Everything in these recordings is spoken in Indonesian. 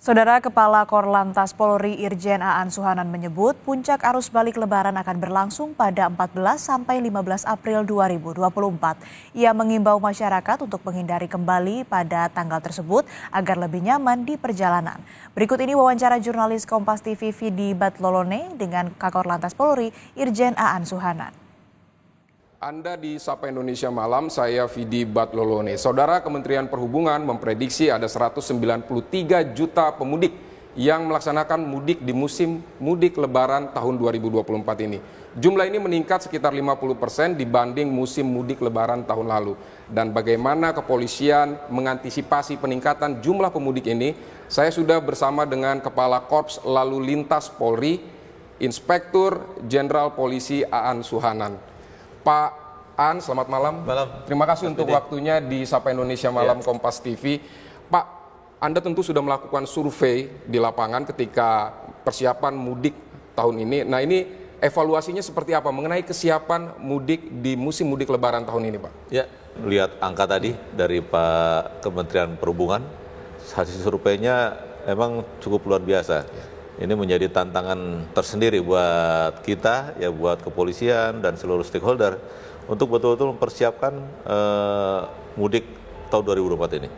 Saudara Kepala Korlantas Polri Irjen Aan Suhanan menyebut puncak arus balik Lebaran akan berlangsung pada 14 sampai 15 April 2024. Ia mengimbau masyarakat untuk menghindari kembali pada tanggal tersebut agar lebih nyaman di perjalanan. Berikut ini wawancara jurnalis Kompas TV Vidi Batlolone dengan Kakor Polri Irjen Aan Suhanan. Anda di Sapa Indonesia Malam, saya Vidi Batlolone. Saudara, Kementerian Perhubungan memprediksi ada 193 juta pemudik yang melaksanakan mudik di musim mudik Lebaran tahun 2024 ini. Jumlah ini meningkat sekitar 50% dibanding musim mudik Lebaran tahun lalu. Dan bagaimana kepolisian mengantisipasi peningkatan jumlah pemudik ini, saya sudah bersama dengan Kepala Korps Lalu Lintas Polri, Inspektur Jenderal Polisi Aan Suhanan. Pak Aan, selamat malam. Terima kasih untuk waktunya di Sapa Indonesia Malam Kompas TV. Pak, Anda tentu sudah melakukan survei di lapangan ketika persiapan mudik tahun ini. Nah, ini evaluasinya seperti apa mengenai kesiapan mudik di musim mudik Lebaran tahun ini, Pak? Ya, lihat angka tadi dari Pak Kementerian Perhubungan, hasil surveinya emang cukup luar biasa. Ini menjadi tantangan tersendiri buat kita, ya buat kepolisian dan seluruh stakeholder untuk betul-betul mempersiapkan mudik tahun 2024 ini.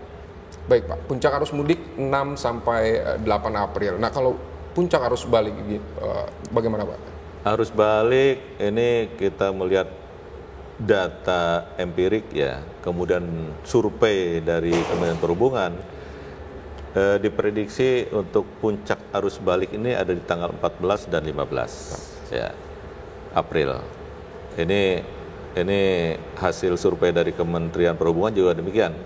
Baik Pak, puncak arus mudik 6 sampai 8 April. Nah kalau puncak arus balik bagaimana Pak? Arus balik ini kita melihat data empirik ya, kemudian survei dari Kementerian Perhubungan. Diprediksi untuk puncak arus balik ini ada di tanggal 14 dan 15 ya, April. Ini hasil survei dari Kementerian Perhubungan juga demikian.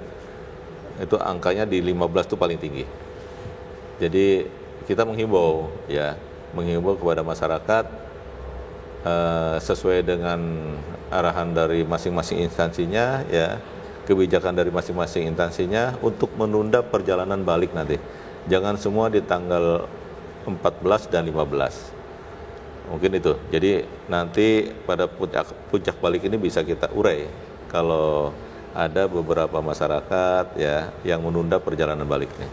Itu angkanya di 15 itu paling tinggi. Jadi kita menghimbau kepada masyarakat sesuai dengan arahan dari masing-masing instansinya ya. Kebijakan dari masing-masing instansinya untuk menunda perjalanan balik nanti. Jangan semua di tanggal 14 dan 15. Mungkin itu. Jadi nanti pada puncak balik ini bisa kita urai kalau ada beberapa masyarakat ya yang menunda perjalanan baliknya.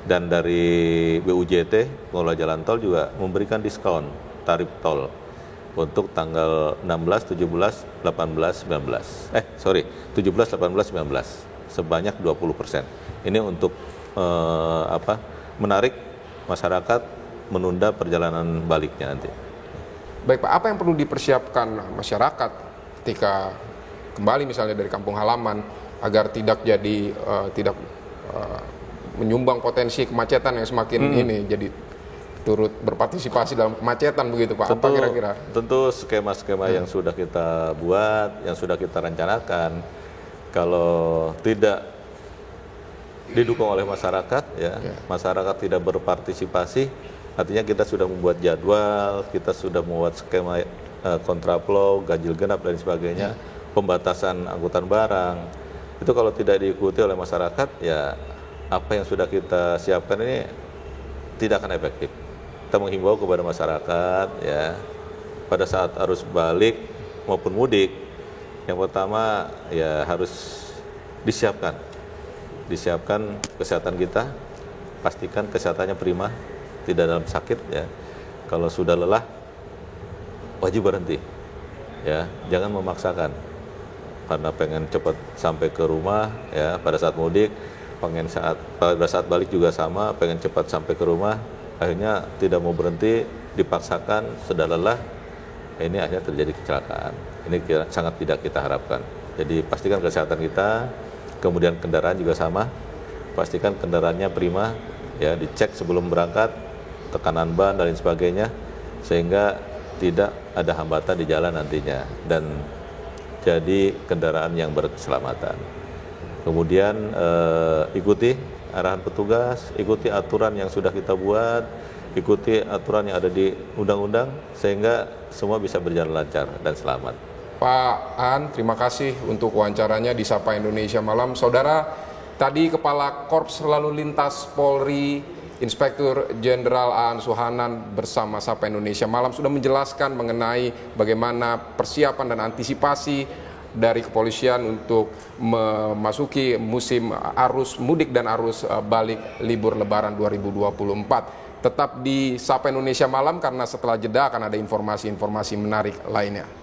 Dan dari BUJT, pengelola jalan tol juga memberikan diskon tarif tol untuk tanggal 16, 17, 18, 19. 17, 18, 19 sebanyak 20%. Ini untuk menarik masyarakat menunda perjalanan baliknya nanti. Baik Pak, apa yang perlu dipersiapkan masyarakat ketika kembali misalnya dari kampung halaman agar tidak menyumbang potensi kemacetan yang semakin ini jadi turut berpartisipasi dalam kemacetan begitu Pak? Apa kira-kira? Tentu skema-skema yang sudah kita buat, yang sudah kita rencanakan, kalau tidak didukung oleh masyarakat, masyarakat tidak berpartisipasi, artinya kita sudah membuat jadwal, kita sudah membuat skema kontraflow, ganjil genap dan sebagainya, pembatasan angkutan barang. Itu kalau tidak diikuti oleh masyarakat, ya apa yang sudah kita siapkan ini tidak akan efektif. Kita menghimbau kepada masyarakat ya pada saat arus balik maupun mudik, yang pertama ya harus disiapkan kesehatan kita, pastikan kesehatannya prima, tidak dalam sakit ya. Kalau sudah lelah wajib berhenti ya, jangan memaksakan karena pengen cepat sampai ke rumah ya pada saat mudik, pada saat balik juga sama, pengen cepat sampai ke rumah, akhirnya tidak mau berhenti, dipaksakan, sudah lelah, ini akhirnya terjadi kecelakaan. Ini sangat tidak kita harapkan. Jadi pastikan kesehatan kita, kemudian kendaraan juga sama, pastikan kendaraannya prima, ya dicek sebelum berangkat, tekanan ban dan lain sebagainya, sehingga tidak ada hambatan di jalan nantinya, dan jadi kendaraan yang berkeselamatan. Kemudian ikuti arahan petugas, ikuti aturan yang sudah kita buat, ikuti aturan yang ada di undang-undang sehingga semua bisa berjalan lancar dan selamat. Pak Aan, terima kasih untuk wawancaranya di Sapa Indonesia Malam. Saudara, tadi Kepala Korps Lalu Lintas Polri Inspektur Jenderal Aan Suhanan bersama Sapa Indonesia Malam sudah menjelaskan mengenai bagaimana persiapan dan antisipasi dari kepolisian untuk memasuki musim arus mudik dan arus balik libur Lebaran 2024. Tetap di Sapa Indonesia Malam karena setelah jeda akan ada informasi-informasi menarik lainnya.